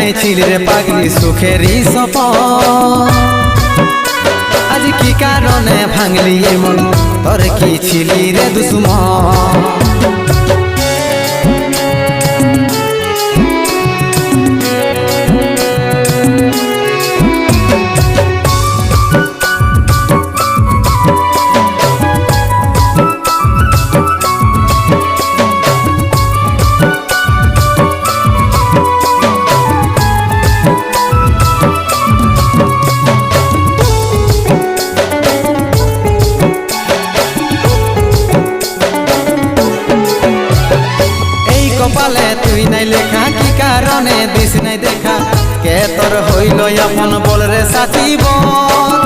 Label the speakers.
Speaker 1: নাই ছিল রে পাগলি সুখেরই সপন আজ কি কারণে ভাঙলি মন তোর কি ছিলি রে দুশ্মন কপালে তুই নাই লেখা কি কারণে দিস নাই দেখা কে তোর হইল আপন বল রে সাথী বল